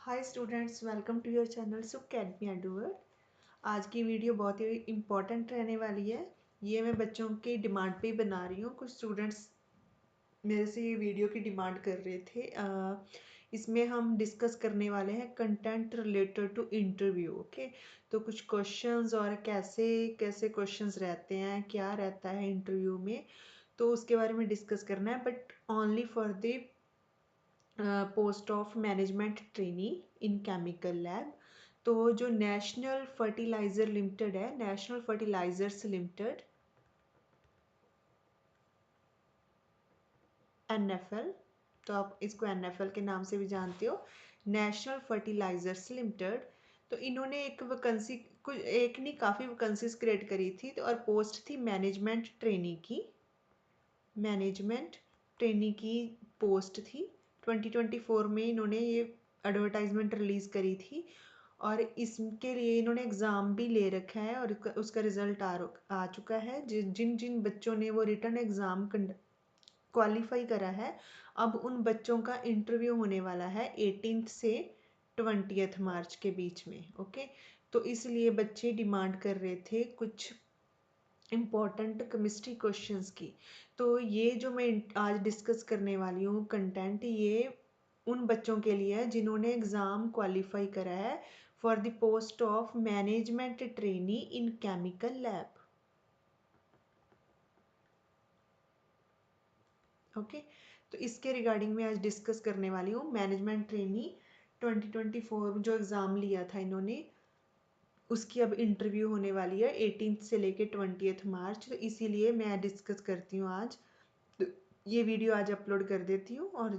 Hi students, welcome to your channel सुकैडमी Edward. आज की वीडियो बहुत ही इम्पोर्टेंट रहने वाली है। ये मैं बच्चों की डिमांड पे ही बना रही हूँ। कुछ स्टूडेंट्स मेरे से ये वीडियो की डिमांड कर रहे थे। इसमें हम डिस्कस करने वाले हैं content related to interview. Okay, तो कुछ क्वेश्चंस और कैसे कैसे क्वेश्चंस रहते हैं, क्या रहता है इंटरव्यू में, तो उसके बारे में डिस्कस करना है, but only for the post of management trainee in chemical lab. तो जो नेशनल फर्टिलाइज़र लिमिटेड है, नेशनल फर्टिलाइजर्स लिमिटेड NFL, तो आप इसको NFL के नाम से भी जानते हो, नेशनल फर्टिलाइजर्स लिमिटेड। तो इन्होंने एक वैकेंसी, कुछ एक नहीं काफ़ी वैकेंसीज क्रिएट करी थी, तो और पोस्ट थी मैनेजमेंट ट्रेनी की। मैनेजमेंट ट्रेनी की पोस्ट थी। 2024 में इन्होंने ये एडवर्टाइजमेंट रिलीज़ करी थी और इसके लिए इन्होंने एग्ज़ाम भी ले रखा है और उसका रिज़ल्ट आ चुका है। जिन जिन बच्चों ने वो रिटर्न एग्ज़ाम क्वालिफाई करा है, अब उन बच्चों का इंटरव्यू होने वाला है 18 से 20 मार्च के बीच में। ओके, तो इसलिए बच्चे डिमांड कर रहे थे कुछ इम्पॉर्टेंट केमिस्ट्री क्वेश्चंस की। तो ये जो मैं आज डिस्कस करने वाली हूँ कंटेंट, ये उन बच्चों के लिए है जिन्होंने एग्ज़ाम क्वालिफाई करा है for the post of management trainee in chemical lab. Okay, तो इसके रिगार्डिंग मैं आज डिस्कस करने वाली हूँ। मैनेजमेंट ट्रेनी 2024 जो एग्ज़ाम लिया था इन्होंने, उसकी अब इंटरव्यू होने वाली है 18 से लेके 20 मार्च, तो इसीलिए मैं डिस्कस करती हूँ आज। तो ये वीडियो आज अपलोड कर देती हूँ और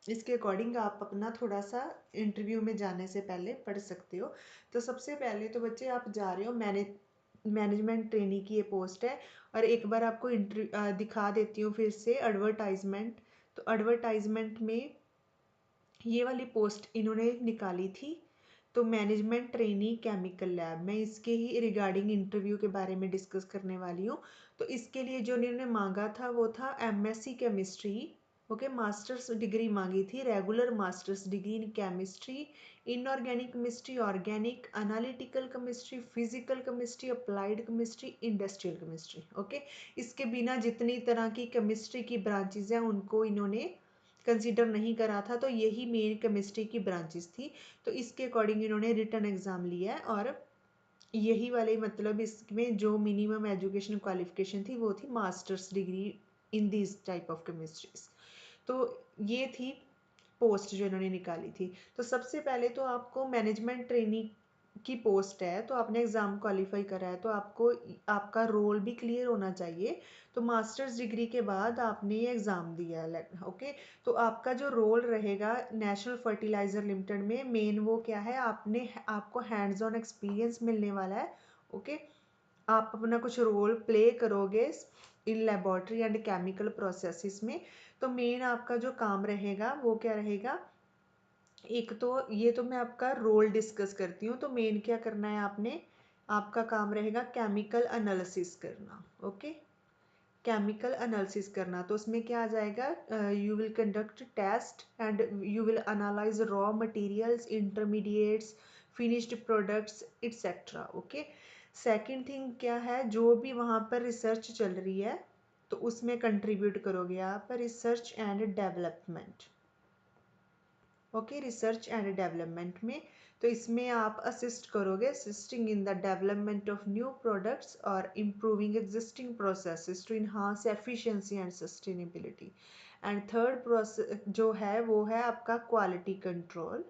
इसके अकॉर्डिंग आप अपना थोड़ा सा इंटरव्यू में जाने से पहले पढ़ सकते हो। तो सबसे पहले तो बच्चे आप जा रहे हो, मैनेजमेंट ट्रेनी की ये पोस्ट है। और एक बार आपको दिखा देती हूँ फिर से एडवर्टाइजमेंट। तो एडवर्टाइजमेंट में ये वाली पोस्ट इन्होंने निकाली थी, तो मैनेजमेंट ट्रेनी केमिकल लैब। मैं इसके ही रिगार्डिंग इंटरव्यू के बारे में डिस्कस करने वाली हूँ। तो इसके लिए जो इन्होंने मांगा था वो था MSc chemistry. Okay, masters degree मांगी थी, regular masters degree in chemistry, inorganic chemistry, organic, analytical chemistry, physical chemistry, applied chemistry, industrial chemistry. Okay, इसके बिना जितनी तरह की केमिस्ट्री की ब्रांचेज हैं उनको इन्होंने कंसीडर नहीं करा था, तो यही मेन केमिस्ट्री की ब्रांचेस थी। तो इसके अकॉर्डिंग इन्होंने रिटर्न एग्जाम लिया है और यही वाले मतलब इसमें जो मिनिमम एजुकेशन क्वालिफिकेशन थी वो थी masters degree in this type of chemistries. तो ये थी पोस्ट जो इन्होंने निकाली थी। तो सबसे पहले तो आपको मैनेजमेंट ट्रेनी की पोस्ट है, तो आपने एग्ज़ाम क्वालिफाई करा है, तो आपको आपका रोल भी क्लियर होना चाहिए। तो मास्टर्स डिग्री के बाद आपने ये एग्ज़ाम दिया है। ओके, तो आपका जो रोल रहेगा नेशनल फर्टिलाइज़र लिमिटेड में, मेन वो क्या है, आपको हैंड्स ऑन एक्सपीरियंस मिलने वाला है। ओके, आप अपना कुछ रोल प्ले करोगे in laboratory and chemical processes में। तो मेन आपका जो काम रहेगा वो क्या रहेगा, एक तो ये तो मैं आपका रोल डिस्कस करती हूँ। तो मेन क्या करना है आपने, आपका काम रहेगा केमिकल एनालिसिस करना। ओके, केमिकल एनालिसिस करना, तो उसमें क्या आ जाएगा, you will conduct test and you will analyse raw materials, intermediates, finished products etcetera. Okay, second thing क्या है, जो भी वहाँ पर रिसर्च चल रही है तो उसमें कंट्रीब्यूट करोगे आप, research and development. Okay, research and development में, तो इसमें आप असिस्ट करोगे, assisting in the development of new products और improving existing processes to enhance efficiency and sustainability. And third process जो है वो है आपका क्वालिटी कंट्रोल।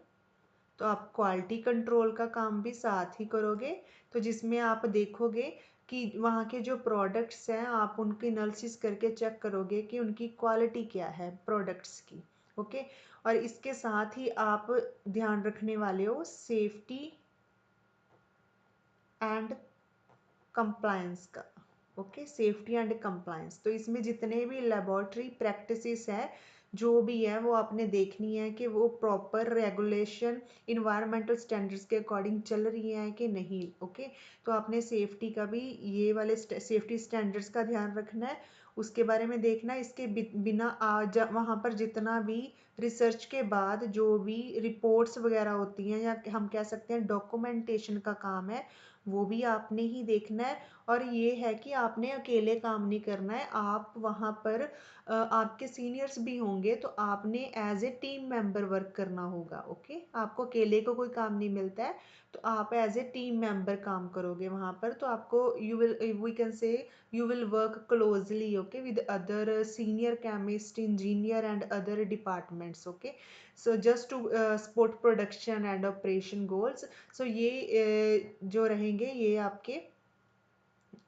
तो आप क्वालिटी कंट्रोल का काम भी साथ ही करोगे, तो जिसमें आप देखोगे कि वहाँ के जो प्रोडक्ट्स हैं आप उनकी एनालिसिस करके चेक करोगे कि उनकी क्वालिटी क्या है प्रोडक्ट्स की। ओके, और इसके साथ ही आप ध्यान रखने वाले हो सेफ्टी एंड कंप्लायंस का। ओके, सेफ्टी एंड कंप्लायंस, तो इसमें जितने भी लेबोरेटरी प्रैक्टिसेस है जो भी है वो आपने देखनी है कि वो प्रॉपर रेगुलेशन इन्वायरमेंटल स्टैंडर्ड्स के अकॉर्डिंग चल रही हैं कि नहीं। ओके, तो आपने सेफ्टी का भी, ये वाले सेफ्टी स्टैंडर्ड्स का ध्यान रखना है, उसके बारे में देखना है। इसके बिना वहाँ पर जितना भी रिसर्च के बाद जो भी रिपोर्ट्स वगैरह होती हैं या हम कह सकते हैं डॉक्यूमेंटेशन का काम है, वो भी आपने ही देखना है। और ये है कि आपने अकेले काम नहीं करना है, आप वहाँ पर आपके सीनियर्स भी होंगे, तो आपने as a team member work करना होगा। ओके, आपको अकेले को कोई काम नहीं मिलता है, तो आप एज ए टीम मेंबर काम करोगे वहाँ पर। तो आपको you will we can say you will work closely, okay, with other senior chemist, engineer and other departments, okay, so just to support production and operation goals। so ये जो रहेंगे ये आपके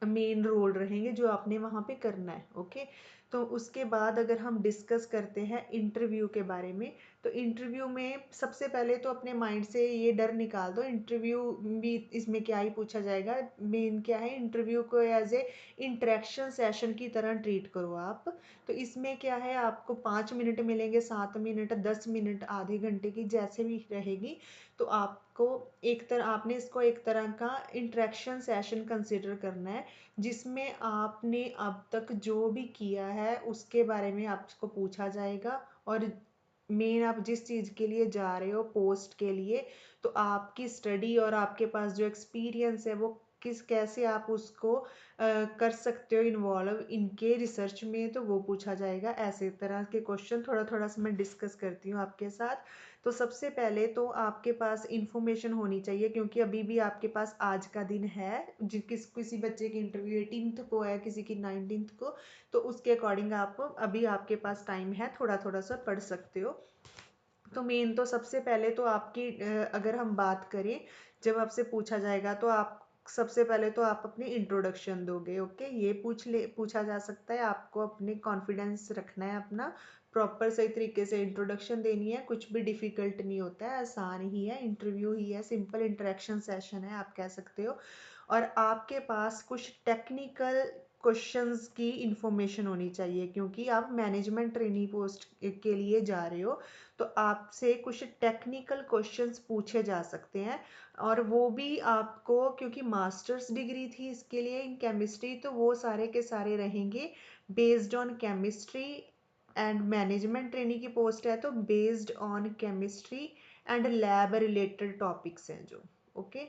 मेन रोल रहेंगे जो आपने वहाँ पे करना है। ओके, तो उसके बाद अगर हम डिस्कस करते हैं इंटरव्यू के बारे में, तो इंटरव्यू में सबसे पहले तो अपने माइंड से ये डर निकाल दो, इंटरव्यू भी इसमें क्या ही पूछा जाएगा। मेन क्या है, इंटरव्यू को एज ए इंटरेक्शन सेशन की तरह ट्रीट करो आप। तो इसमें क्या है, आपको 5 मिनट मिलेंगे, 7 मिनट, 10 मिनट, आधे घंटे की जैसे भी रहेगी। तो आपको एक तरह आपने इसको एक तरह का इंटरेक्शन सेशन कंसिडर करना है, जिसमें आपने अब तक जो भी किया है उसके बारे में आपको पूछा जाएगा। और मेन आप जिस चीज़ के लिए जा रहे हो पोस्ट के लिए, तो आपकी स्टडी और आपके पास जो एक्सपीरियंस है वो किस कैसे आप उसको कर सकते हो इन्वॉल्व इनके रिसर्च में, तो वो पूछा जाएगा। ऐसे तरह के क्वेश्चन थोड़ा थोड़ा सा मैं डिस्कस करती हूँ आपके साथ। तो सबसे पहले तो आपके पास इंफॉर्मेशन होनी चाहिए, क्योंकि अभी भी आपके पास आज का दिन है, किसी बच्चे की इंटरव्यू 18th को है, किसी की 19th को, तो उसके अकॉर्डिंग आप अभी आपके पास टाइम है, थोड़ा थोड़ा सा पढ़ सकते हो। तो मेन तो सबसे पहले तो आपकी अगर हम बात करें, जब आपसे पूछा जाएगा तो आप सबसे पहले तो आप अपनी इंट्रोडक्शन दोगे। ओके, ये पूछा जा सकता है, आपको अपने कॉन्फिडेंस रखना है अपना, प्रॉपर सही तरीके से इंट्रोडक्शन देनी है। कुछ भी डिफिकल्ट नहीं होता है, आसान ही है, इंटरव्यू ही है, सिंपल इंटरेक्शन सेशन है आप कह सकते हो। और आपके पास कुछ टेक्निकल क्वेश्चंस की इंफॉर्मेशन होनी चाहिए, क्योंकि आप मैनेजमेंट ट्रेनी पोस्ट के लिए जा रहे हो, तो आपसे कुछ टेक्निकल क्वेश्चंस पूछे जा सकते हैं। और वो भी आपको, क्योंकि मास्टर्स डिग्री थी इसके लिए इन केमिस्ट्री, तो वो सारे के सारे रहेंगे based on chemistry. And management trainee की पोस्ट है तो based on chemistry and lab related topics हैं जो। ओके,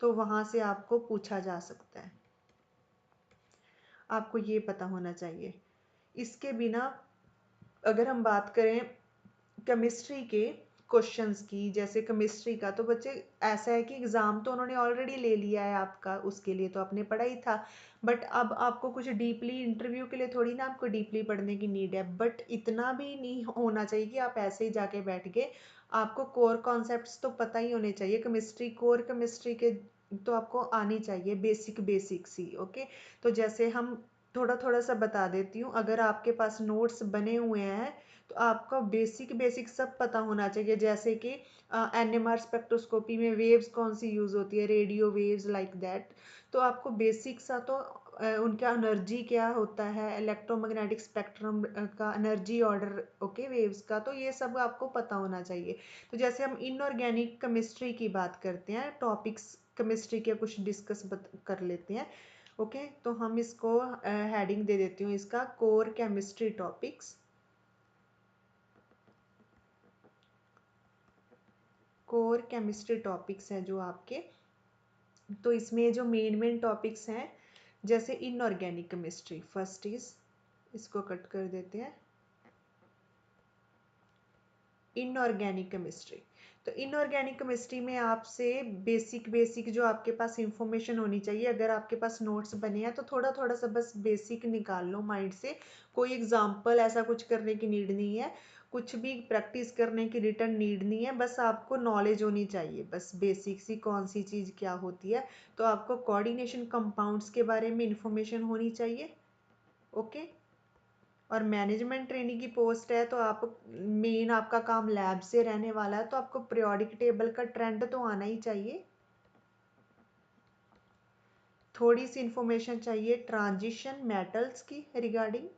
तो वहाँ से आपको पूछा जा सकता है, आपको ये पता होना चाहिए। इसके बिना अगर हम बात करें केमिस्ट्री के क्वेश्चंस की, जैसे केमिस्ट्री का तो बच्चे ऐसा है कि एग्जाम तो उन्होंने ऑलरेडी ले लिया है आपका, उसके लिए तो आपने पढ़ा ही था। बट अब आपको कुछ डीपली इंटरव्यू के लिए थोड़ी ना आपको डीपली पढ़ने की नीड है, बट इतना भी नहीं होना चाहिए कि आप ऐसे ही जाके बैठ गए। आपको कोर कॉन्सेप्ट्स तो पता ही होने चाहिए, केमिस्ट्री कोर केमिस्ट्री के तो आपको आनी चाहिए, बेसिक बेसिक्स ही। ओके, तो जैसे हम थोड़ा थोड़ा सा बता देती हूँ, अगर आपके पास नोट्स बने हुए हैं तो आपका बेसिक बेसिक सब पता होना चाहिए। जैसे कि एनएमआर स्पेक्ट्रोस्कोपी में वेव्स कौन सी यूज होती है, रेडियो वेव्स लाइक दैट। तो आपको बेसिक सा तो उनका एनर्जी क्या होता है, इलेक्ट्रोमैग्नेटिक स्पेक्ट्रम का एनर्जी ऑर्डर, ओके, वेव्स का, तो ये सब आपको पता होना चाहिए। तो जैसे हम इनऑर्गेनिक केमिस्ट्री की बात करते हैं, टॉपिक्स केमिस्ट्री के कुछ डिस्कस कर लेते हैं। ओके, तो हम इसको हेडिंग दे देती हूँ इसका, core chemistry topics. Core chemistry topics हैं जो आपके, तो इसमें जो मेन मेन टॉपिक्स हैं, जैसे इनऑर्गेनिक केमिस्ट्री फर्स्ट इज, इसको कट कर देते हैं, इनऑर्गेनिक केमिस्ट्री। तो इनऑर्गेनिक केमिस्ट्री में आपसे बेसिक बेसिक जो आपके पास इंफॉर्मेशन होनी चाहिए, अगर आपके पास नोट्स बने हैं तो थोड़ा थोड़ा सा बस बेसिक निकाल लो माइंड से, कोई एग्जाम्पल ऐसा कुछ करने की नीड नहीं है, कुछ भी प्रैक्टिस करने की रिटर्न नीड नहीं है, बस आपको नॉलेज होनी चाहिए, बस बेसिक सी कौन सी चीज़ क्या होती है। तो आपको कोऑर्डिनेशन कंपाउंड्स के बारे में इंफॉर्मेशन होनी चाहिए। ओके, और मैनेजमेंट ट्रेनिंग की पोस्ट है तो आप मेन आपका काम लैब से रहने वाला है, तो आपको पीरियोडिक टेबल का ट्रेंड तो आना ही चाहिए। थोड़ी सी इंफॉर्मेशन चाहिए ट्रांजिशन मेटल्स की रिगार्डिंग।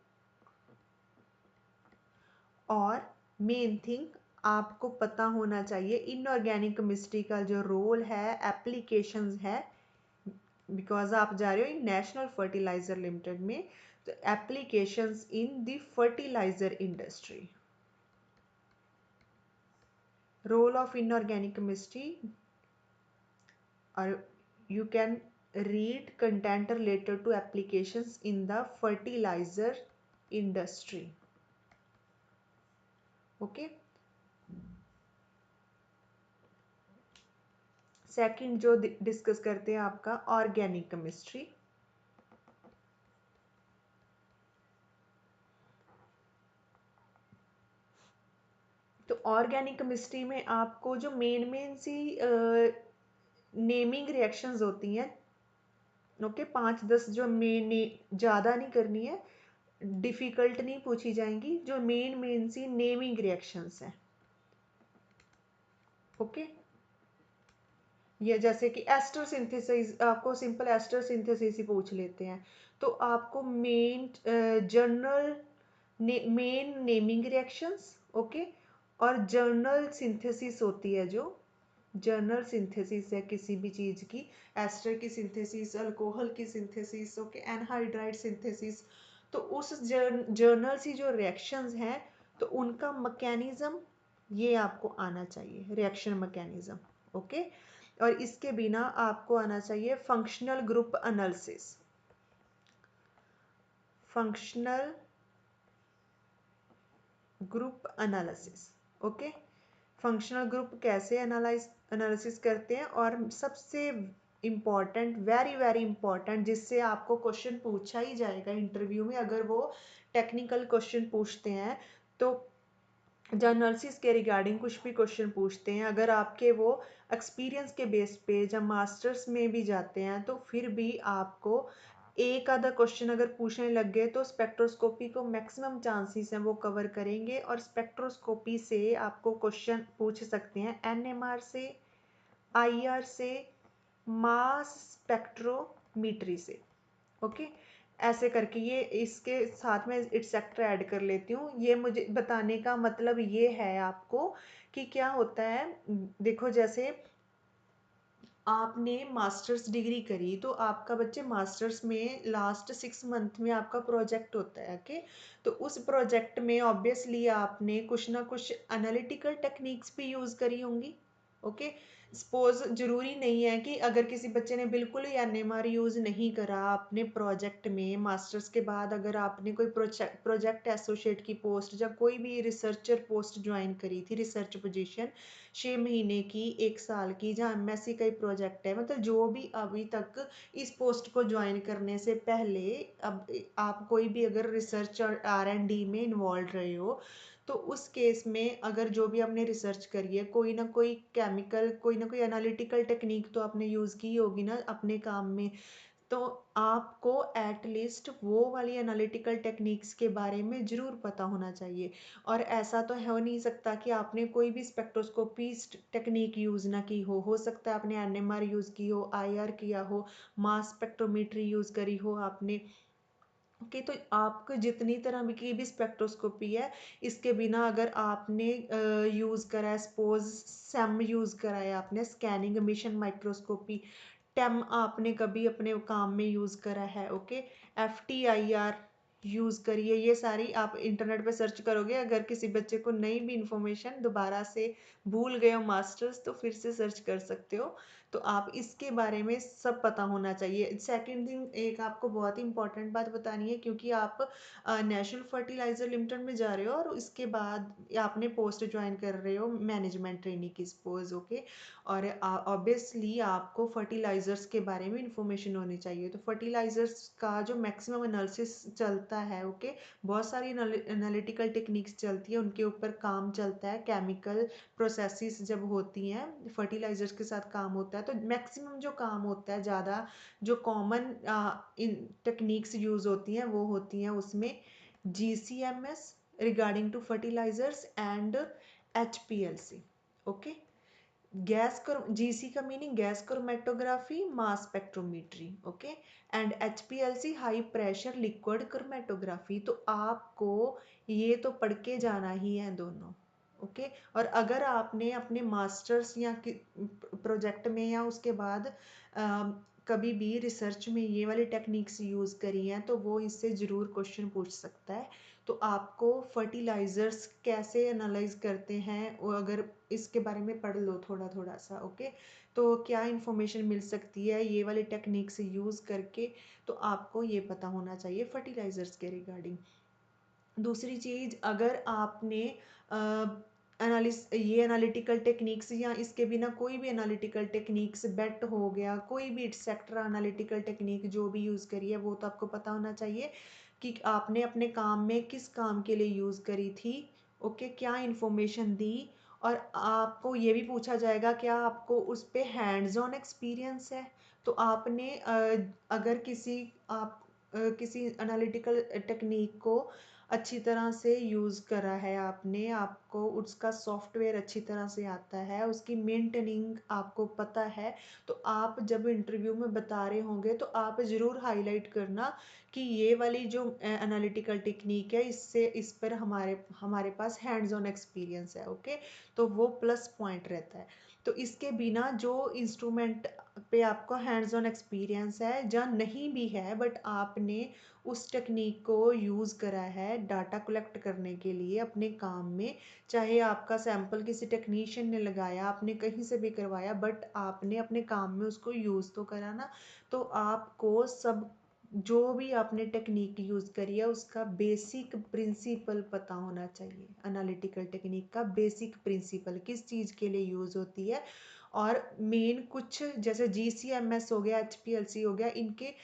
और मेन थिंग आपको पता होना चाहिए इनऑर्गेनिक केमिस्ट्री का जो रोल है, एप्लीकेशंस है, बिकॉज आप जा रहे हो इन नेशनल फर्टिलाइजर लिमिटेड में, तो applications in the fertilizer industry. Role of inorganic chemistry, or you can read content related to applications in the fertilizer industry. Okay. Second जो डिस्कस करते हैं आपका ऑर्गेनिक केमिस्ट्री। तो ऑर्गेनिक केमिस्ट्री में आपको जो मेन सी नेमिंग रिएक्शंस होती हैं, ओके, 5-10 जो मेन, ज़्यादा नहीं करनी है, डिफ़िकल्ट नहीं पूछी जाएंगी, जो मेन सी नेमिंग रिएक्शंस हैं। ओके, ये जैसे कि एस्टर सिंथेसिस, आपको सिंपल एस्टर सिंथेसिस ही पूछ लेते हैं, तो आपको main general main naming reactions, okay, और जर्नल सिंथेसिस होती है, जो जर्नल सिंथेसिस है किसी भी चीज़ की, एस्टर की सिंथेसिस, अल्कोहल की सिंथेसिस, ओके, एनहाइड्राइड सिंथेसिस। तो उस जर्नल सी जो रिएक्शंस हैं, तो उनका मैकेनिज्म ये आपको आना चाहिए, रिएक्शन मैकेनिज्म। ओके, और इसके बिना आपको आना चाहिए functional group analysis. Functional group analysis, okay, functional group कैसे एनालिसिस करते हैं, और सबसे इम्पॉर्टेंट, वेरी वेरी इंपॉर्टेंट, जिससे आपको क्वेश्चन पूछा ही जाएगा इंटरव्यू में, अगर वो टेक्निकल क्वेश्चन पूछते हैं तो एनालिसिस के रिगार्डिंग कुछ भी क्वेश्चन पूछते हैं, अगर आपके वो एक्सपीरियंस के बेस पे जब मास्टर्स में भी जाते हैं, तो फिर भी आपको एक आधा क्वेश्चन अगर पूछने लग गए, तो स्पेक्ट्रोस्कोपी को मैक्सिमम चांसेस हैं वो कवर करेंगे, और स्पेक्ट्रोस्कोपी से आपको क्वेश्चन पूछ सकते हैं एनएमआर से, आईआर से, मास स्पेक्ट्रोमीट्री से। ओके, ऐसे करके, ये इसके साथ में इट्सेक्ट्रा ऐड कर लेती हूँ। ये मुझे बताने का मतलब ये है आपको कि क्या होता है, देखो जैसे आपने मास्टर्स डिग्री करी, तो आपका बच्चे मास्टर्स में लास्ट 6 मंथ में आपका प्रोजेक्ट होता है, ओके, तो उस प्रोजेक्ट में ऑब्वियसली आपने कुछ ना कुछ एनालिटिकल टेक्निक्स भी यूज़ करी होंगी। ओके, सपोज जरूरी नहीं है कि अगर किसी बच्चे ने बिल्कुल ही एनएमआर यूज़ नहीं करा अपने प्रोजेक्ट में, मास्टर्स के बाद अगर आपने कोई प्रोजेक्ट एसोसिएट की पोस्ट या कोई भी रिसर्चर पोस्ट ज्वाइन करी थी, रिसर्च पोजीशन 6 महीने की, 1 साल की, जहाँ एमएससी का ही प्रोजेक्ट है, मतलब जो भी अभी तक इस पोस्ट को ज्वाइन करने से पहले, अब आप कोई भी अगर रिसर्च और आर एंड डी में इन्वॉल्व रहे हो, तो उस केस में अगर जो भी आपने रिसर्च करी है, कोई ना कोई केमिकल, कोई ना कोई एनालिटिकल टेक्निक तो आपने यूज़ की होगी ना अपने काम में, तो आपको एटलीस्ट वो वाली एनालिटिकल टेक्निक्स के बारे में ज़रूर पता होना चाहिए। और ऐसा तो हो नहीं सकता कि आपने कोई भी स्पेक्ट्रोस्कोपी टेक्निक यूज़ ना की हो सकता है आपने एनएमआर यूज़ की हो, आईआर किया हो, मास स्पेक्ट्रोमीट्री यूज़ करी हो आपने। ओके, तो आपको जितनी तरह की भी स्पेक्ट्रोस्कोपी है, इसके बिना अगर आपने यूज़ करा है, सपोज सैम यूज़ करा है आपने, स्कैनिंग एमिशन माइक्रोस्कोपी, टेम आपने कभी अपने काम में यूज़ करा है, ओके, FTIR यूज़ करिए, ये सारी आप इंटरनेट पे सर्च करोगे, अगर किसी बच्चे को नई भी इंफॉर्मेशन दोबारा से भूल गए हो मास्टर्स, तो फिर से सर्च कर सकते हो, तो आप इसके बारे में सब पता होना चाहिए। सेकंड थिंग, एक आपको बहुत ही इंपॉर्टेंट बात बतानी है, क्योंकि आप नेशनल फर्टिलाइजर लिमिटेड में जा रहे हो, और उसके बाद आपने पोस्ट ज्वाइन कर रहे हो मैनेजमेंट ट्रेनी की, सपोज, ओके, और ऑब्वियसली आपको फर्टिलाइजर्स के बारे में इंफॉर्मेशन होनी चाहिए। तो फर्टिलाइजर्स का जो मैक्सिमम एनालिसिस चलता है, ओके, बहुत सारी एनालिटिकल टेक्निक्स चलती है, उनके ऊपर काम चलता है, केमिकल प्रोसेसेस जब होती हैं, फर्टिलाइजर्स के साथ काम होता है, तो मैक्सिमम जो काम होता है, ज़्यादा जो कॉमन इन टेक्निक्स यूज़ होती हैं, वो होती हैं उसमें GCMS regarding to fertilizers and HPLC। Okay, GC का meaning gas chromatography, mass spectrometry, okay, and HPLC high pressure liquid chromatography. तो आपको ये तो पढ़ के जाना ही है दोनों। ओके, और अगर आपने अपने मास्टर्स या प्रोजेक्ट में या उसके बाद कभी भी रिसर्च में ये वाली टेक्निक्स यूज़ करी हैं, तो वो इससे ज़रूर क्वेश्चन पूछ सकता है। तो आपको फर्टिलाइजर्स कैसे एनालाइज करते हैं वो अगर इसके बारे में पढ़ लो थोड़ा थोड़ा सा, ओके। तो क्या इन्फॉर्मेशन मिल सकती है ये वाली टेक्निक से यूज़ करके, तो आपको ये पता होना चाहिए फर्टिलाइजर्स के रिगार्डिंग। दूसरी चीज़, अगर आपने ये एनालिटिकल टेक्निक्स या इसके बिना कोई भी एनालिटिकल टेक्निक्स, बेट हो गया, कोई भी सेक्टर एनालिटिकल टेक्निक जो भी यूज़ करी है वो तो आपको पता होना चाहिए कि आपने अपने काम में किस काम के लिए यूज़ करी थी, ओके, क्या इन्फॉर्मेशन दी। और आपको ये भी पूछा जाएगा क्या आपको उस पे हैंड्स ऑन एक्सपीरियंस है। तो आपने अगर किसी एनालिटिकल टेक्निक को अच्छी तरह से यूज़ करा है आपने, आपको उसका सॉफ्टवेयर अच्छी तरह से आता है, उसकी मेंटेनिंग आपको पता है, तो आप जब इंटरव्यू में बता रहे होंगे तो आप ज़रूर हाईलाइट करना कि ये वाली जो एनालिटिकल टेक्निक है इस पर हमारे हमारे पास हैंड्स ऑन एक्सपीरियंस है, ओके। तो वो प्लस पॉइंट रहता है। तो इसके बिना जो इंस्ट्रूमेंट पे आपका हैंड्स ऑन एक्सपीरियंस है या नहीं भी है बट आपने उस टेक्निक को यूज़ करा है डाटा कलेक्ट करने के लिए अपने काम में, चाहे आपका सैंपल किसी टेक्नीशियन ने लगाया, आपने कहीं से भी करवाया, बट आपने अपने काम में उसको यूज़ तो करा ना। तो आपको सब जो भी आपने टेक्निक यूज़ करी है उसका बेसिक प्रिंसिपल पता होना चाहिए। एनालिटिकल टेक्निक का बेसिक प्रिंसिपल किस चीज़ के लिए यूज़ होती है, और मेन कुछ जैसे GCMS हो गया, HPLC हो गया, इनके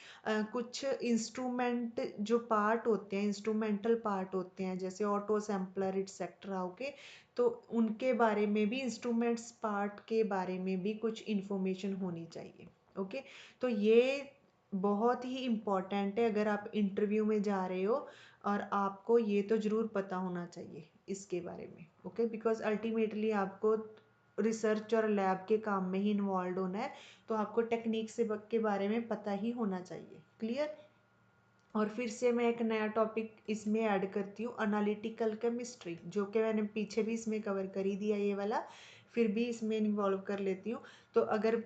कुछ इंस्ट्रूमेंट जो पार्ट होते हैं, इंस्ट्रूमेंटल पार्ट होते हैं, जैसे ऑटो सैम्पलर इट्सेट्रा, ओके। तो उनके बारे में भी, इंस्ट्रूमेंट्स पार्ट के बारे में भी कुछ इंफॉर्मेशन होनी चाहिए, ओके। तो ये बहुत ही इम्पॉर्टेंट है अगर आप इंटरव्यू में जा रहे हो, और आपको ये तो ज़रूर पता होना चाहिए इसके बारे में, ओके। बिकॉज अल्टीमेटली आपको रिसर्च और लैब के काम में ही इन्वॉल्व होना है, तो आपको टेक्निक से के बारे में पता ही होना चाहिए। क्लियर। और फिर से मैं एक नया टॉपिक इसमें ऐड करती हूँ, एनालिटिकल केमिस्ट्री, जो कि मैंने पीछे भी इसमें कवर कर ही दिया ये वाला, फिर भी इसमें इन्वॉल्व कर लेती हूँ। तो अगर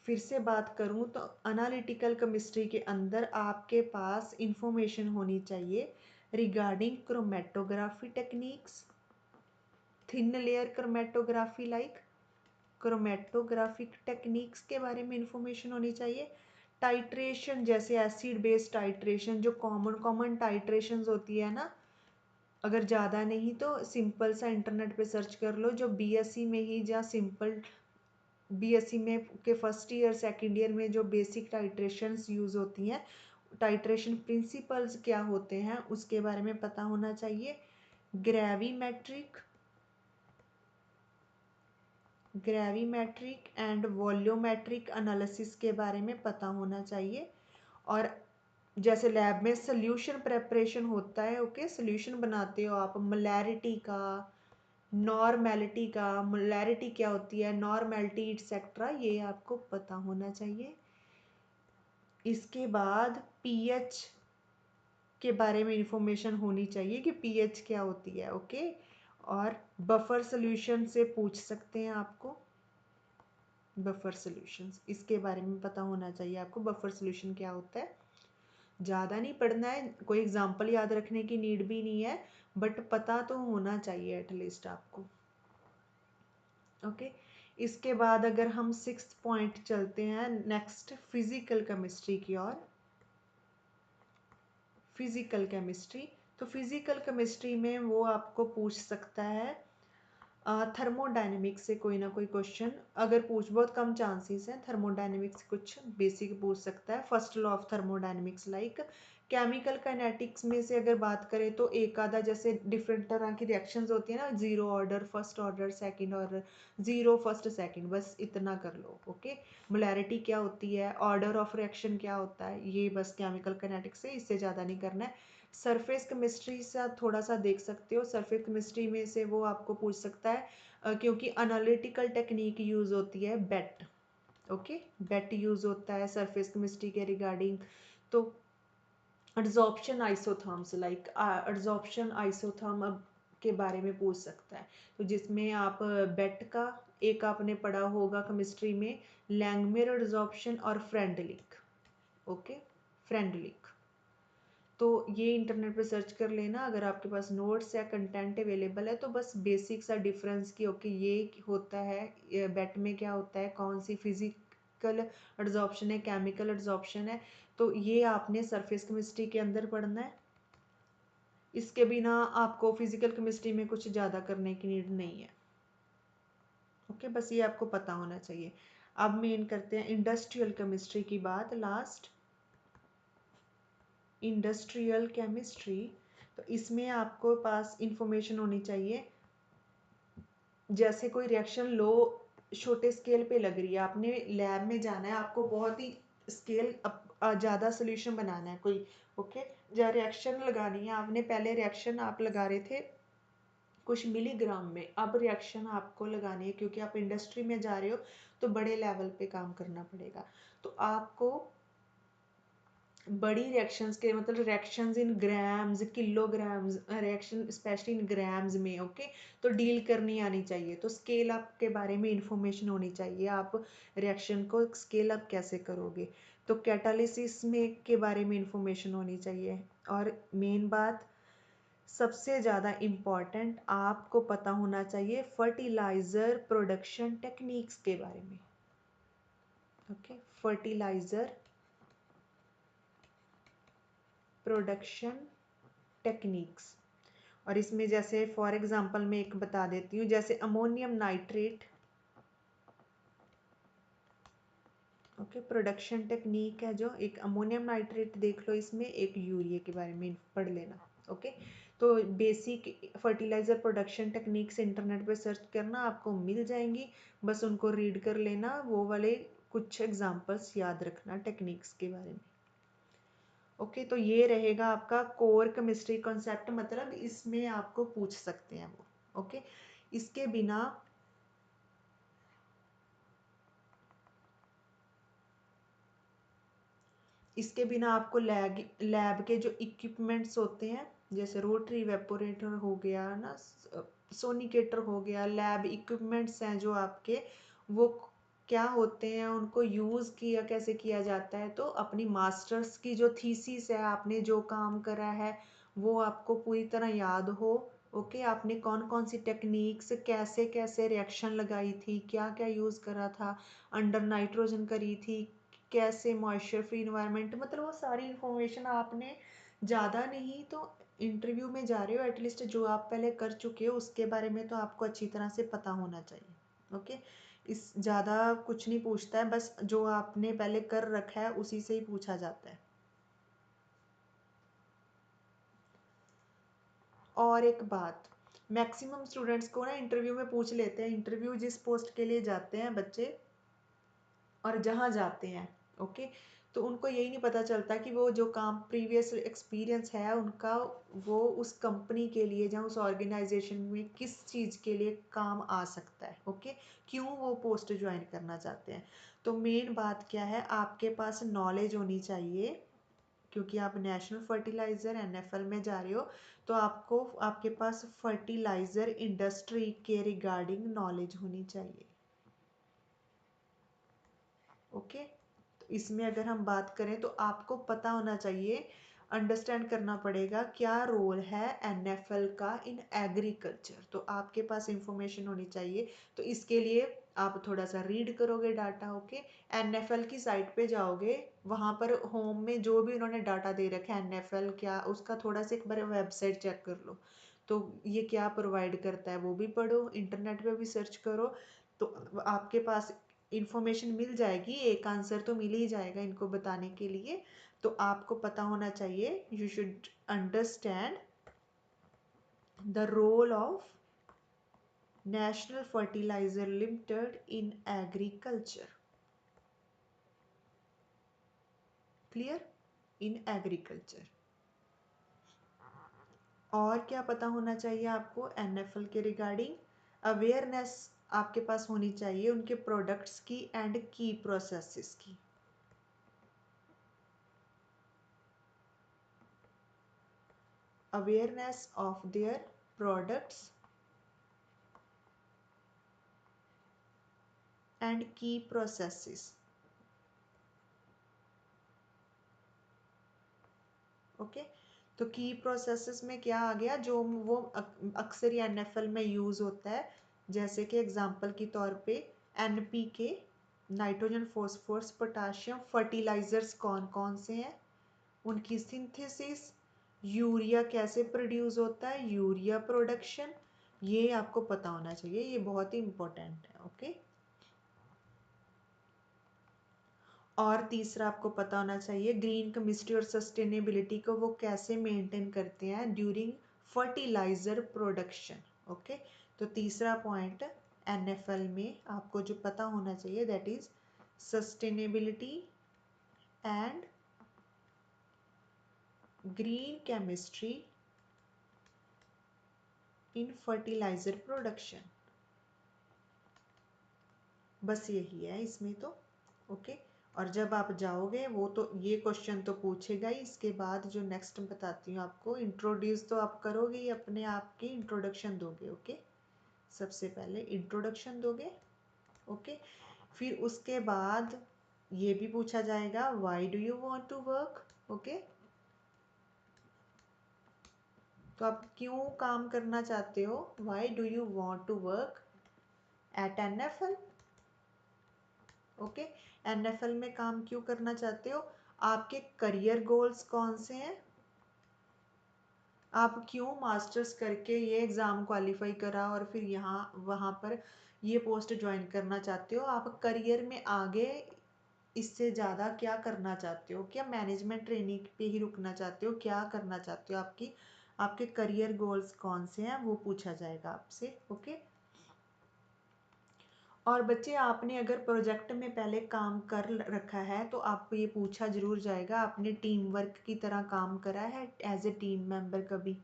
फिर से बात करूँ तो एनालिटिकल केमिस्ट्री के अंदर आपके पास इंफॉर्मेशन होनी चाहिए regarding chromatography techniques, thin layer chromatography, like chromatographic techniques के बारे में इंफॉर्मेशन होनी चाहिए। टाइट्रेशन, जैसे एसिड बेस टाइट्रेशन, जो कॉमन कॉमन टाइट्रेशंस होती है ना, अगर ज़्यादा नहीं तो सिंपल सा इंटरनेट पे सर्च कर लो, जो BSc में ही या सिंपल BSc में के फर्स्ट ईयर सेकेंड ईयर में जो बेसिक टाइट्रेशंस यूज़ होती हैं, टाइट्रेशन प्रिंसिपल्स क्या होते हैं उसके बारे में पता होना चाहिए। Gravimetric gravimetric and volumetric analysis के बारे में पता होना चाहिए। और जैसे लैब में सोल्यूशन प्रेपरेशन होता है, ओके, सोल्यूशन बनाते हो आप, मोलैरिटी का, नॉर्मेलिटी का, मोलैरिटी क्या होती है, नॉर्मेलिटी एक्सेट्रा, ये आपको पता होना चाहिए। इसके बाद pH के बारे में इंफॉर्मेशन होनी चाहिए कि pH क्या होती है, ओके। और बफर सोल्यूशन से पूछ सकते हैं आपको, बफर सॉल्यूशंस, इसके बारे में पता होना चाहिए आपको, बफर सॉल्यूशन क्या होता है। ज़्यादा नहीं पढ़ना है, कोई एग्जांपल याद रखने की नीड भी नहीं है, बट पता तो होना चाहिए एटलीस्ट आपको, ओके। इसके बाद अगर हम 6th पॉइंट चलते हैं नेक्स्ट, फिजिकल केमिस्ट्री की ओर। फिजिकल केमिस्ट्री, तो फिजिकल केमिस्ट्री में वो आपको पूछ सकता है थर्मोडायनेमिक्स से कोई ना कोई क्वेश्चन, अगर पूछ, बहुत कम चांसेस हैं, थर्मोडायनेमिक्स कुछ बेसिक पूछ सकता है, first law of thermodynamics, like chemical kinetics में से अगर बात करें तो एक आधा जैसे डिफरेंट तरह की रिएक्शंस होती है ना, zero order, first order, second order, zero first second, बस इतना कर लो, ओके। मोलैरिटी क्या होती है, ऑर्डर ऑफ रिएक्शन क्या होता है, ये बस केमिकल काइनेटिक्स से, इससे ज़्यादा नहीं करना है। सरफेस केमिस्ट्री से आप थोड़ा सा देख सकते हो, सरफेस केमिस्ट्री में से वो आपको पूछ सकता है क्योंकि एनालिटिकल टेक्निक यूज़ होती है बेट, ओके, बेट यूज़ होता है सरफेस केमिस्ट्री के रिगार्डिंग। तो adsorption isotherms, like adsorption isotherm के बारे में पूछ सकता है, तो जिसमें आप बेट का एक आपने पढ़ा होगा केमिस्ट्री में, लैंगमेयर एड्सॉर्प्शन और फ्रेंडलिक, ओके, फ्रेंडलिक। तो ये इंटरनेट पे सर्च कर लेना, अगर आपके पास नोट्स या कंटेंट अवेलेबल है तो बस बेसिक सा डिफरेंस की ओके ये होता है बेट में क्या होता है, कौन सी फिजिकल एड्जॉर्प्शन है, केमिकल एड्जॉर्प्शन है, तो ये आपने सरफेस केमिस्ट्री के अंदर पढ़ना है। इसके बिना आपको फिजिकल केमिस्ट्री में कुछ ज़्यादा करने की नीड नहीं है। ओके, बस ये आपको पता होना चाहिए। अब मेन करते हैं इंडस्ट्रियल केमिस्ट्री की बात, लास्ट इंडस्ट्रियल केमिस्ट्री। तो इसमें आपको पास इंफॉर्मेशन होनी चाहिए, जैसे कोई रिएक्शन लो छोटे स्केल पे लग रही है, आपने लैब में जाना है, आपको बहुत ही स्केल ज़्यादा सोल्यूशन बनाना है कोई, ओके, या रिएक्शन लगानी है, आपने पहले रिएक्शन आप लगा रहे थे कुछ मिलीग्राम में, अब रिएक्शन आपको लगानी है क्योंकि आप इंडस्ट्री में जा रहे हो तो बड़े लेवल पे काम करना पड़ेगा, तो आपको बड़ी रिएक्शंस के मतलब reactions in grams kilograms, reaction specially in grams में, ओके, तो डील करनी आनी चाहिए, तो स्केल अप के बारे में इंफॉर्मेशन होनी चाहिए, आप रिएक्शन को स्केल अप कैसे करोगे, तो कैटालिसिस में के बारे में इंफॉर्मेशन होनी चाहिए, और मेन बात सबसे ज़्यादा इम्पॉर्टेंट आपको पता होना चाहिए फर्टिलाइज़र प्रोडक्शन टेक्निक्स के बारे में, ओके, फर्टिलाइज़र प्रोडक्शन टेक्निक्स। और इसमें जैसे फॉर एग्जांपल मैं एक बता देती हूँ, जैसे ammonium nitrate, okay, production technique है जो, एक अमोनियम नाइट्रेट देख लो, इसमें एक यूरिया के बारे में पढ़ लेना, ओके, तो basic fertilizer production techniques internet पे सर्च करना, आपको मिल जाएंगी, बस उनको रीड कर लेना, वो वाले कुछ एग्जांपल्स याद रखना टेक्निक्स के बारे में, ओके, तो ये रहेगा आपका कोर केमिस्ट्री कॉन्सेप्ट, मतलब इसमें आपको पूछ सकते हैं वो, ओके, इसके बिना आपको लैब के जो इक्विपमेंट्स होते हैं, जैसे रोटरी वेपोरेटर हो गया ना, सोनिकेटर हो गया, लैब इक्विपमेंट्स हैं जो आपके, वो क्या होते हैं, उनको यूज़ किया कैसे किया जाता है, तो अपनी मास्टर्स की जो थीसिस है, आपने जो काम करा है वो आपको पूरी तरह याद हो, ओके, आपने कौन कौन सी टेक्निक्स कैसे कैसे रिएक्शन लगाई थी, क्या क्या यूज़ करा था, अंडर नाइट्रोजन करी थी, कैसे मॉइस्चर फ्री इन्वायरमेंट, मतलब वो सारी इंफॉर्मेशन आपने, ज़्यादा नहीं तो इंटरव्यू में जा रहे हो एटलीस्ट जो आप पहले कर चुके हो उसके बारे में तो आपको अच्छी तरह से पता होना चाहिए, ओके, इस ज़्यादा कुछ नहीं पूछता है, बस जो आपने पहले कर रखा है उसी से ही पूछा जाता है। और एक बात, मैक्सिमम स्टूडेंट्स को ना इंटरव्यू में पूछ लेते हैं, इंटरव्यू जिस पोस्ट के लिए जाते हैं बच्चे और जहाँ जाते हैं, ओके, तो उनको यही नहीं पता चलता कि वो जो काम प्रीवियस एक्सपीरियंस है उनका, वो उस कंपनी के लिए या उस ऑर्गेनाइजेशन में किस चीज़ के लिए काम आ सकता है, ओके, क्यों वो पोस्ट ज्वाइन करना चाहते हैं, तो मेन बात क्या है, आपके पास नॉलेज होनी चाहिए, क्योंकि आप नेशनल फर्टिलाइज़र एनएफएल में जा रहे हो, तो आपको आपके पास फर्टिलाइज़र इंडस्ट्री के रिगार्डिंग नॉलेज होनी चाहिए, ओके, तो इसमें अगर हम बात करें तो आपको पता होना चाहिए, अंडरस्टैंड करना पड़ेगा क्या रोल है एनएफएल का इन एग्रीकल्चर, तो आपके पास इंफॉर्मेशन होनी चाहिए, तो इसके लिए आप थोड़ा सा रीड करोगे डाटा, ओके, एनएफएल की साइट पे जाओगे, वहाँ पर होम में जो भी उन्होंने डाटा दे रखा है एनएफएल क्या, उसका थोड़ा सा एक बार वेबसाइट चेक कर लो, तो ये क्या प्रोवाइड करता है वो भी पढ़ो, इंटरनेट पे भी सर्च करो, तो आपके पास इंफॉर्मेशन मिल जाएगी, एक आंसर तो मिल ही जाएगा इनको बताने के लिए, तो आपको पता होना चाहिए, you should understand the role of national fertilizer limited in agriculture, clear, in agriculture. और क्या पता होना चाहिए आपको एनएफएल के रिगार्डिंग, अवेयरनेस आपके पास होनी चाहिए उनके प्रोडक्ट्स की एंड की प्रोसेसेस की, awareness of their products and key processes, okay, तो की प्रोसेसेस में क्या आ गया, जो वो अक्सर ही एनएफएल में यूज होता है, जैसे कि एग्जांपल के तौर पे NPK, nitrogen phosphorus potassium, fertilizers कौन कौन से हैं, उनकी सिंथेसिस, यूरिया कैसे प्रोड्यूस होता है, यूरिया प्रोडक्शन, ये आपको पता होना चाहिए, ये बहुत ही इंपॉर्टेंट है। ओके, और तीसरा आपको पता होना चाहिए ग्रीन केमिस्ट्री और सस्टेनेबिलिटी को वो कैसे मेंटेन करते हैं ड्यूरिंग फर्टिलाइजर प्रोडक्शन। ओके, तो तीसरा पॉइंट एनएफएल में आपको जो पता होना चाहिए that is sustainability and green chemistry in fertilizer production, बस यही है इसमें तो। ओके, और जब आप जाओगे वो तो ये क्वेश्चन तो पूछेगा ही, इसके बाद जो नेक्स्ट बताती हूँ आपको, इंट्रोड्यूस तो आप करोगे ही, अपने आप की इंट्रोडक्शन दोगे। ओके, सबसे पहले इंट्रोडक्शन दोगे। ओके, फिर उसके बाद ये भी पूछा जाएगा why do you want to work. Okay, तो आप क्यों काम करना चाहते हो, why do you want to work at NFL. Okay, NFL में काम क्यों करना चाहते हो, आपके करियर गोल्स कौन से हैं, आप क्यों मास्टर्स करके ये एग्ज़ाम क्वालिफाई करा और फिर यहाँ वहाँ पर ये पोस्ट ज्वाइन करना चाहते हो, आप करियर में आगे इससे ज़्यादा क्या करना चाहते हो, क्या मैनेजमेंट ट्रेनिंग पे ही रुकना चाहते हो, क्या करना चाहते हो, आपकी आपके करियर गोल्स कौन से हैं वो पूछा जाएगा आपसे। ओके, और बच्चे आपने अगर प्रोजेक्ट में पहले काम कर रखा है तो आपको ये पूछा जरूर जाएगा आपने टीम वर्क की तरह काम करा है एज ए टीम मेंबर कभी।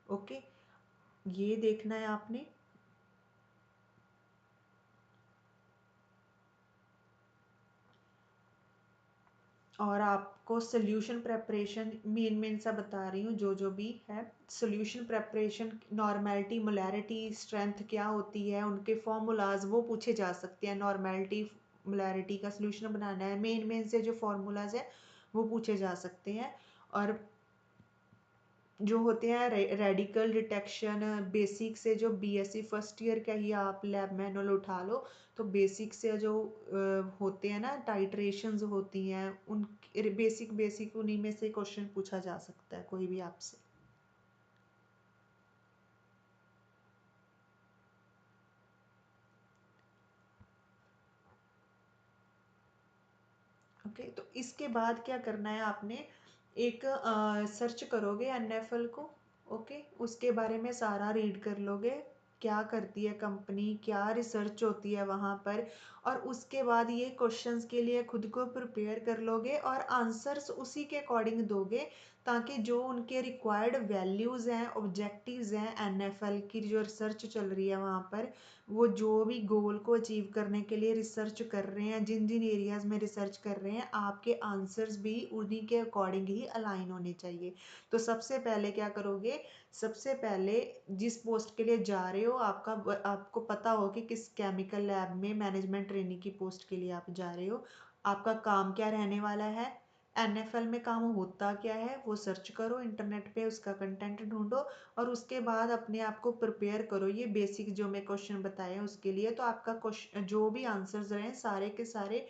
ओके, ये देखना है आपने। और आपको सोल्यूशन प्रेपरेशन मेन सा बता रही हूँ, जो भी है solution preparation, normality, molarity, strength क्या होती है, उनके फॉर्मूलाज वो पूछे जा सकते हैं, नॉर्मेलिटी मोलैरिटी का सोल्यूशन बनाना है, मेन से जो फॉर्मूलाज है वो पूछे जा सकते हैं। और जो होते हैं रेडिकल डिटेक्शन, बेसिक से जो बीएससी फर्स्ट ईयर का ही आप लैब मैनुअल उठा लो, तो बेसिक से जो होते हैं ना टाइट्रेशंस होती हैं, उन बेसिक उन्हीं में से क्वेश्चन पूछा जा सकता है कोई भी आपसे। ओके, तो इसके बाद क्या करना है आपने, एक सर्च करोगे एनएफएल को। ओके, उसके बारे में सारा रीड कर लोगे, क्या करती है कंपनी, क्या रिसर्च होती है वहाँ पर, और उसके बाद ये क्वेश्चंस के लिए खुद को प्रिपेयर कर लोगे और आंसर्स उसी के अकॉर्डिंग दोगे, ताकि जो उनके रिक्वायर्ड वैल्यूज़ हैं, ऑब्जेक्टिव्स हैं, एनएफएल की जो रिसर्च चल रही है वहाँ पर, वो जो भी गोल को अचीव करने के लिए रिसर्च कर रहे हैं, जिन जिन एरियाज में रिसर्च कर रहे हैं, आपके आंसर्स भी उन्हीं के अकॉर्डिंग ही अलाइन होने चाहिए। तो सबसे पहले क्या करोगे, सबसे पहले जिस पोस्ट के लिए जा रहे हो आपको पता हो कि किस केमिकल लैब में मैनेजमेंट ट्रेनिंग की पोस्ट के लिए आप जा रहे हो, आपका काम क्या रहने वाला है, एनएफएल में काम होता क्या है वो सर्च करो इंटरनेट पे, उसका कंटेंट ढूंढो, और उसके बाद अपने आप को प्रिपेयर करो ये बेसिक जो मैं क्वेश्चन बताए हैं उसके लिए। तो आपका क्वेश्चन जो भी आंसर्स रहे सारे के सारे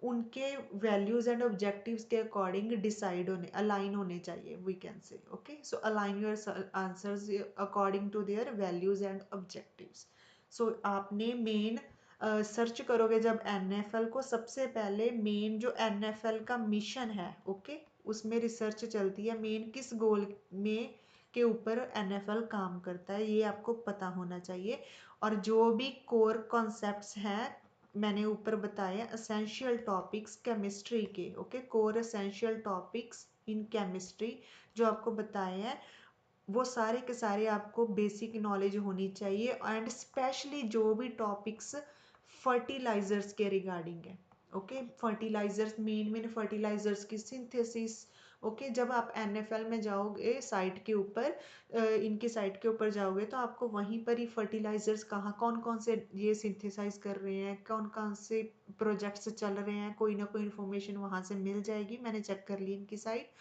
उनके वैल्यूज एंड ऑब्जेक्टिव्स के अकॉर्डिंग डिसाइड होने अलाइन होने चाहिए, we can say. Okay, so align your answers according to their values and objectives. So आपने मेन सर्च करोगे जब एनएफएल को, सबसे पहले मेन जो एनएफएल का मिशन है, ओके, उसमें रिसर्च चलती है मेन किस गोल में के ऊपर एनएफएल काम करता है, ये आपको पता होना चाहिए। और जो भी कोर कॉन्सेप्ट्स हैं मैंने ऊपर बताए, एसेंशियल टॉपिक्स केमिस्ट्री के, okay, core essential topics in chemistry जो आपको बताए हैं, वो सारे के सारे आपको बेसिक नॉलेज होनी चाहिए, एंड स्पेशली जो भी टॉपिक्स फर्टिलाइजर्स के रिगार्डिंग है। ओके, फर्टिलाइजर्स मेन फर्टिलाइजर्स की सिंथेसिस। ओके, जब आप एनएफएल में जाओगे साइट के ऊपर, इनकी साइट के ऊपर जाओगे तो आपको वहीं पर ही फर्टिलाइजर्स कहाँ कौन कौन से ये सिंथेसाइज कर रहे हैं, कौन कौन से प्रोजेक्ट्स चल रहे हैं, कोई ना कोई इन्फॉर्मेशन वहाँ से मिल जाएगी, मैंने चेक कर ली इनकी साइट।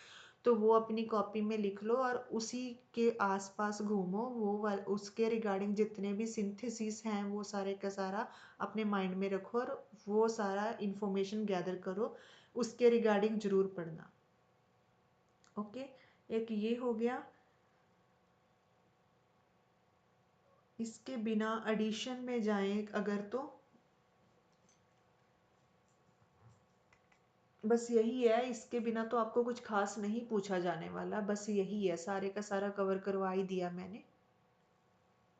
तो वो अपनी कॉपी में लिख लो और उसी के आसपास घूमो, उसके रिगार्डिंग जितने भी सिंथेसिस हैं वो सारे का सारा अपने माइंड में रखो और वो सारा इंफॉर्मेशन गैदर करो, उसके रिगार्डिंग जरूर पढ़ना। ओके, एक ये हो गया। इसके बिना एडिशन में जाएं अगर तो बस यही है, इसके बिना तो आपको कुछ खास नहीं पूछा जाने वाला, बस यही है, सारे का सारा कवर करवा ही दिया मैंने।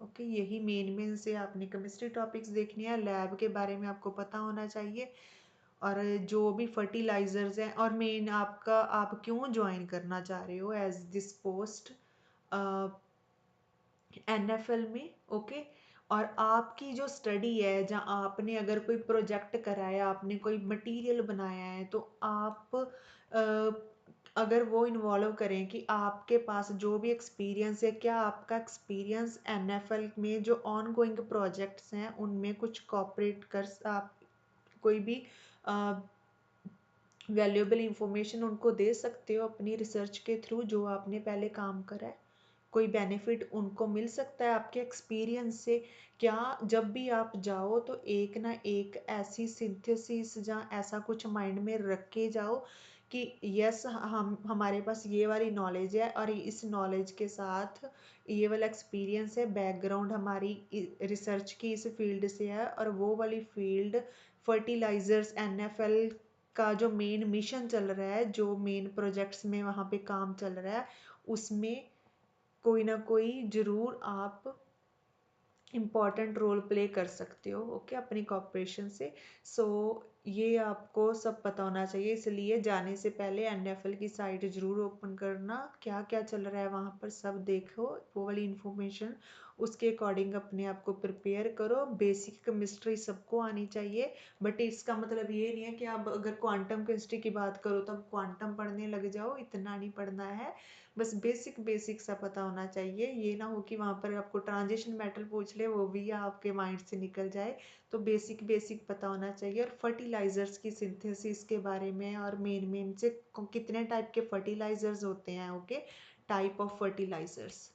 ओके, यही मेन से आपने केमिस्ट्री टॉपिक्स देखने हैं, लैब के बारे में आपको पता होना चाहिए, और जो भी फर्टिलाइजर्स हैं, और मेन आपका आप क्यों ज्वाइन करना चाह रहे हो एज दिस पोस्ट NFL में। ओके, और आपकी जो स्टडी है, जहाँ आपने अगर कोई प्रोजेक्ट करा है, आपने कोई मटेरियल बनाया है, तो आप अगर वो इन्वॉल्व करें कि आपके पास जो भी एक्सपीरियंस है, क्या आपका एक्सपीरियंस NFL में जो ऑन गोइंग प्रोजेक्ट्स हैं उनमें कुछ कॉपरेट कर, आप कोई भी वैल्यूएबल इंफॉर्मेशन उनको दे सकते हो अपनी रिसर्च के थ्रू, जो आपने पहले काम करा है, कोई बेनिफिट उनको मिल सकता है आपके एक्सपीरियंस से। क्या जब भी आप जाओ तो एक ना एक ऐसी सिंथेसिस जहाँ ऐसा कुछ माइंड में रख के जाओ कि यस, हम हमारे पास ये वाली नॉलेज है और इस नॉलेज के साथ ये वाला एक्सपीरियंस है, बैकग्राउंड हमारी रिसर्च की इस फील्ड से है, और वो वाली फील्ड फर्टिलाइजर्स NFL का जो मेन मिशन चल रहा है, जो मेन प्रोजेक्ट्स में वहाँ पे काम चल रहा है, उसमें कोई ना कोई जरूर आप इम्पॉर्टेंट रोल प्ले कर सकते हो। ओके, अपनी कॉपरेशन से। सो ये आपको सब पता होना चाहिए, इसलिए जाने से पहले NFL की साइट जरूर ओपन करना, क्या क्या चल रहा है वहाँ पर सब देखो, वो वाली इंफॉर्मेशन, उसके अकॉर्डिंग अपने आप को प्रिपेयर करो। बेसिक केमिस्ट्री सबको आनी चाहिए, बट इसका मतलब ये नहीं है कि आप अगर क्वांटम केमिस्ट्री की बात करो तो आप क्वांटम पढ़ने लग जाओ, इतना नहीं पढ़ना है, बस बेसिक बेसिक सा पता होना चाहिए। ये ना हो कि वहाँ पर आपको ट्रांजिशन मेटल पूछ ले, वो भी आपके माइंड से निकल जाए। तो बेसिक बेसिक पता होना चाहिए, और फर्टिलाइजर्स की सिंथेसिस के बारे में, और मेन से कितने टाइप के फर्टिलाइजर्स होते हैं। ओके, टाइप ऑफ फर्टिलाइजर्स,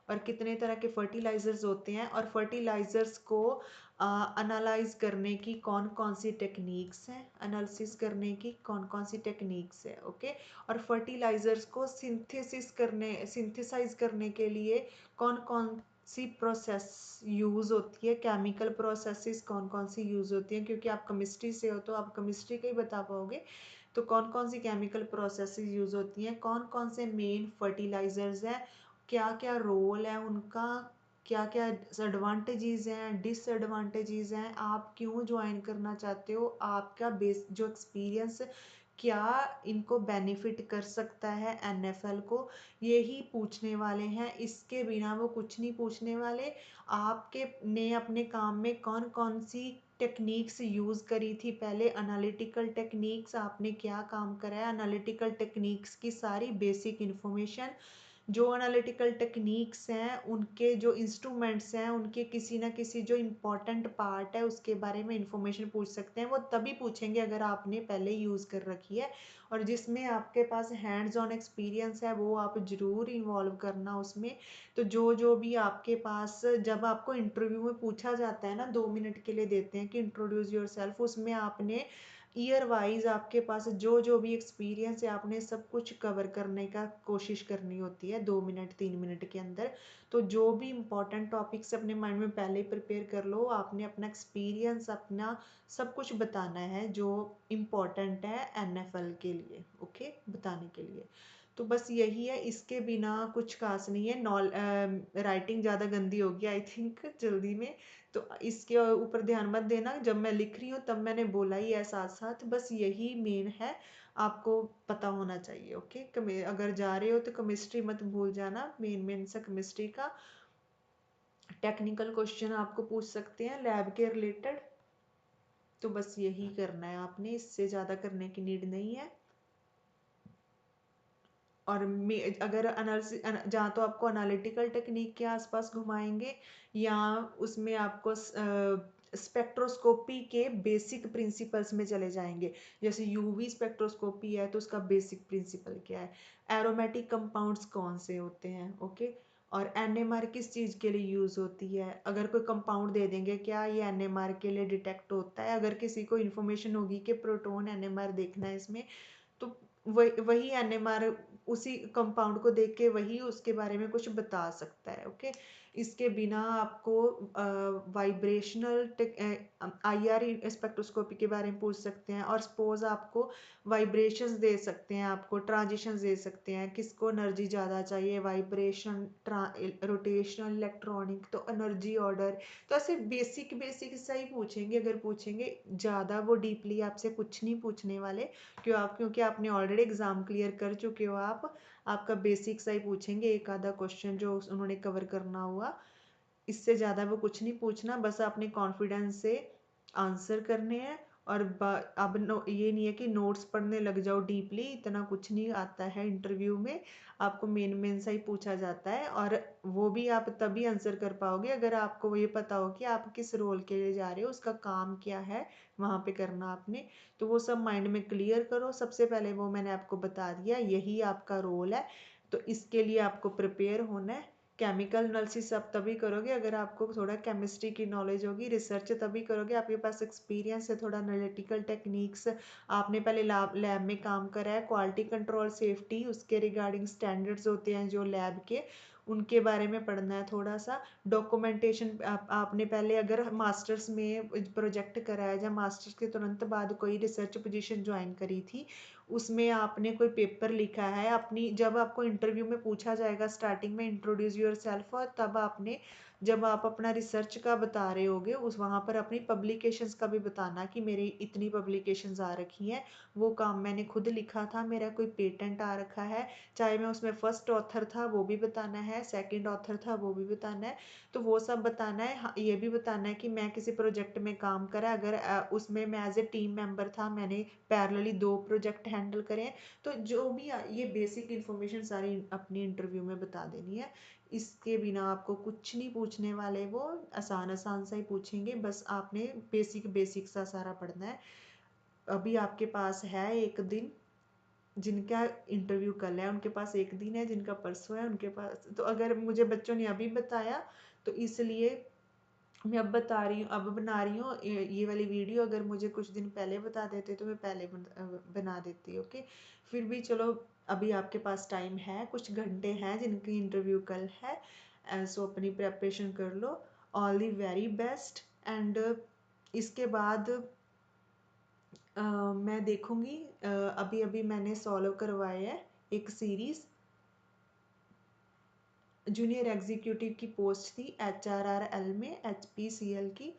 और कितने तरह के फर्टिलाइजर्स होते हैं, और फर्टिलाइजर्स को एनालाइज करने की कौन कौन सी टेक्निक्स हैं, एनालिसिस करने की कौन कौन सी टेक्निक्स है। ओके, और फर्टिलाइजर्स को सिंथेसाइज करने के लिए कौन कौन सी प्रोसेस यूज होती है, केमिकल प्रोसेसेस कौन कौन सी यूज होती हैं, क्योंकि आप केमिस्ट्री से हो तो आप केमिस्ट्री का ही बता पाओगे। तो कौन कौन सी केमिकल प्रोसेसेस यूज होती हैं, कौन कौन से मेन फर्टिलाइजर्स हैं, क्या क्या रोल है उनका, क्या क्या एडवांटेजेस हैं, डिसएडवांटेजेस हैं, आप क्यों ज्वाइन करना चाहते हो, आपका बेस जो एक्सपीरियंस क्या इनको बेनिफिट कर सकता है NFL को, यही पूछने वाले हैं। इसके बिना वो कुछ नहीं पूछने वाले। आपके ने अपने काम में कौन कौन सी टेक्निक्स यूज़ करी थी पहले, एनालिटिकल टेक्निक्स, आपने क्या काम करा है, एनालिटिकल टेक्निक्स की सारी बेसिक इंफॉर्मेशन, जो एनालिटिकल टेक्निक्स हैं उनके जो इंस्ट्रूमेंट्स हैं, उनके किसी ना किसी जो इम्पोर्टेंट पार्ट है उसके बारे में इंफॉर्मेशन पूछ सकते हैं। वो तभी पूछेंगे अगर आपने पहले यूज़ कर रखी है, और जिसमें आपके पास हैंड्स ऑन एक्सपीरियंस है वो आप ज़रूर इन्वॉल्व करना उसमें। तो जो जो भी आपके पास, जब आपको इंटरव्यू में पूछा जाता है ना, 2 मिनट के लिए देते हैं कि इंट्रोड्यूस योर सेल्फ, उसमें आपने ईयर वाइज आपके पास जो जो भी एक्सपीरियंस है आपने सब कुछ कवर करने का कोशिश करनी होती है 2 मिनट 3 मिनट के अंदर। तो जो भी इम्पोर्टेंट टॉपिक्स अपने माइंड में पहले प्रिपेयर कर लो, आपने अपना एक्सपीरियंस अपना सब कुछ बताना है जो इम्पोर्टेंट है NFL के लिए। ओके, बताने के लिए। तो बस यही है, इसके बिना कुछ खास नहीं है। राइटिंग ज़्यादा गंदी होगी आई थिंक जल्दी में, तो इसके ऊपर ध्यान मत देना, जब मैं लिख रही हूँ तब मैंने बोला ही है साथ साथ, बस यही मेन है, आपको पता होना चाहिए। ओके, अगर जा रहे हो तो केमिस्ट्री मत भूल जाना, मेन सा केमिस्ट्री का। टेक्निकल क्वेश्चन आपको पूछ सकते हैं लैब के रिलेटेड, तो बस यही करना है आपने, इससे ज़्यादा करने की नीड नहीं है। और अगर एनालिसिस, जहाँ तो आपको एनालिटिकल टेक्निक के आसपास घुमाएंगे, या उसमें आपको स्पेक्ट्रोस्कोपी के बेसिक प्रिंसिपल्स में चले जाएंगे। जैसे यूवी स्पेक्ट्रोस्कोपी है तो उसका बेसिक प्रिंसिपल क्या है, एरोमेटिक कंपाउंड्स कौन से होते हैं, ओके। और एनएमआर किस चीज़ के लिए यूज़ होती है, अगर कोई कंपाउंड दे देंगे क्या ये एनएमआर के लिए डिटेक्ट होता है, अगर किसी को इन्फॉर्मेशन होगी कि प्रोटॉन एनएमआर देखना है इसमें, तो वही एनएमआर उसी कंपाउंड को देख के वही उसके बारे में कुछ बता सकता है, ओके। इसके बिना आपको वाइब्रेशनल आईआर स्पेक्ट्रोस्कोपी के बारे में पूछ सकते हैं, और सपोज आपको वाइब्रेशंस दे सकते हैं, आपको ट्रांजिशंस दे सकते हैं, किसको एनर्जी ज़्यादा चाहिए, वाइब्रेशन, रोटेशनल, इलेक्ट्रॉनिक, तो एनर्जी ऑर्डर। तो ऐसे बेसिक बेसिक सा ही पूछेंगे, अगर पूछेंगे ज़्यादा वो डीपली आपसे कुछ नहीं पूछने वाले, क्योंकि आपने ऑलरेडी एग्जाम क्लियर कर चुके हो आप, आपका बेसिक सा ही पूछेंगे, एक आधा क्वेश्चन जो उन्होंने कवर करना हुआ, इससे ज़्यादा वो कुछ नहीं पूछना, बस आपने कॉन्फिडेंस से आंसर करने हैं। और अब ये नहीं है कि नोट्स पढ़ने लग जाओ डीपली, इतना कुछ नहीं आता है इंटरव्यू में, आपको मेन मेन सा ही पूछा जाता है, और वो भी आप तभी आंसर कर पाओगे अगर आपको ये पता हो कि आप किस रोल के लिए जा रहे हो, उसका काम क्या है वहाँ पे करना आपने। तो वो सब माइंड में क्लियर करो, सबसे पहले वो मैंने आपको बता दिया, यही आपका रोल है, तो इसके लिए आपको प्रिपेयर होना है। केमिकल एनालिसिस आप तभी करोगे अगर आपको थोड़ा केमिस्ट्री की नॉलेज होगी, रिसर्च तभी करोगे आपके पास एक्सपीरियंस है, थोड़ा एनालिटिकल टेक्निक्स, आपने पहले लैब में काम करा है, क्वालिटी कंट्रोल, सेफ्टी, उसके रिगार्डिंग स्टैंडर्ड्स होते हैं जो लैब के, उनके बारे में पढ़ना है थोड़ा सा। डॉक्यूमेंटेशन आपने पहले अगर मास्टर्स में प्रोजेक्ट करा है, या मास्टर्स के तुरंत बाद कोई रिसर्च पोजीशन ज्वाइन करी थी, उसमें आपने कोई पेपर लिखा है अपनी, जब आपको इंटरव्यू में पूछा जाएगा स्टार्टिंग में इंट्रोड्यूस योर सेल्फ, और तब आपने जब आप अपना रिसर्च का बता रहे होगे उस वहाँ पर अपनी पब्लिकेशंस का भी बताना कि मेरी इतनी पब्लिकेशंस आ रखी हैं, वो काम मैंने खुद लिखा था, मेरा कोई पेटेंट आ रखा है, चाहे मैं उसमें फर्स्ट ऑथर था वो भी बताना है, सेकंड ऑथर था वो भी बताना है, तो वो सब बताना है। हाँ, ये भी बताना है कि मैं किसी प्रोजेक्ट में काम करा, अगर उसमें मैं एज ए टीम मेंबर था, मैंने पैरेलली 2 प्रोजेक्ट हैंडल करें, तो जो भी ये बेसिक इन्फॉर्मेशन सारी अपनी इंटरव्यू में बता देनी है। इसके बिना आपको कुछ नहीं पूछने वाले, वो आसान आसान सा ही पूछेंगे, बस आपने बेसिक बेसिक सा सारा पढ़ना है। अभी आपके पास है एक दिन, जिनका इंटरव्यू कल है उनके पास एक दिन है, जिनका परसों है उनके पास, तो अगर मुझे बच्चों ने अभी बताया तो इसलिए मैं अब बता रही हूँ, अब बना रही हूँ ये वाली वीडियो, अगर मुझे कुछ दिन पहले बता देते तो मैं पहले बना देती, ओके। फिर भी चलो, अभी आपके पास टाइम है, कुछ घंटे हैं जिनकी इंटरव्यू कल है, सो अपनी प्रेपरेशन कर लो। All the very best. And इसके बाद मैं देखूँगी, अभी अभी मैंने सॉल्व करवाया है एक सीरीज़, जूनियर एग्जीक्यूटिव की पोस्ट थी HRRL में, HPCL की,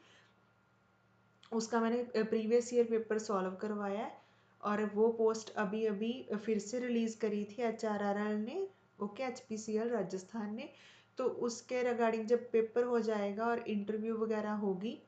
उसका मैंने प्रीवियस ईयर पेपर सॉल्व करवाया है, और वो पोस्ट अभी अभी फिर से रिलीज़ करी थी HRRL ने, ओके, HPCL राजस्थान ने। तो उसके रिगार्डिंग जब पेपर हो जाएगा और इंटरव्यू वगैरह होगी,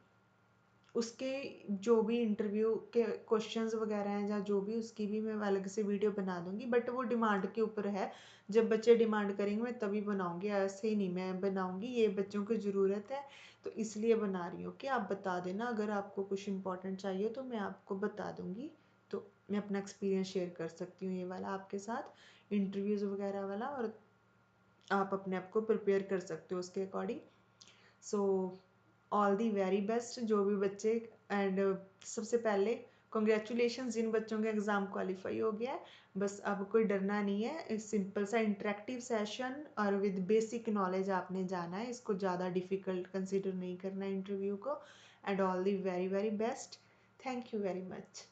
उसके जो भी इंटरव्यू के क्वेश्चंस वगैरह हैं या जो भी, उसकी भी मैं अलग से वीडियो बना दूंगी, बट वो डिमांड के ऊपर है, जब बच्चे डिमांड करेंगे मैं तभी बनाऊंगी, ऐसे ही नहीं मैं बनाऊंगी, ये बच्चों की ज़रूरत है तो इसलिए बना रही हूँ कि आप बता देना, अगर आपको कुछ इंपॉर्टेंट चाहिए तो मैं आपको बता दूंगी, तो मैं अपना एक्सपीरियंस शेयर कर सकती हूँ ये वाला आपके साथ, इंटरव्यूज़ वगैरह वाला, और आप अपने आप को प्रिपेयर कर सकते हो उसके according. So all the very best जो भी बच्चे, एंड सबसे पहले कॉन्ग्रेचुलेशन जिन बच्चों का एग्ज़ाम क्वालिफाई हो गया है, बस अब कोई डरना नहीं है, एक सिंपल सा इंटरेक्टिव सेशन और विद बेसिक नॉलेज आपने जाना है, इसको ज़्यादा डिफ़िकल्ट कंसिडर नहीं करना इंटरव्यू को। And all the very very best, thank you very much.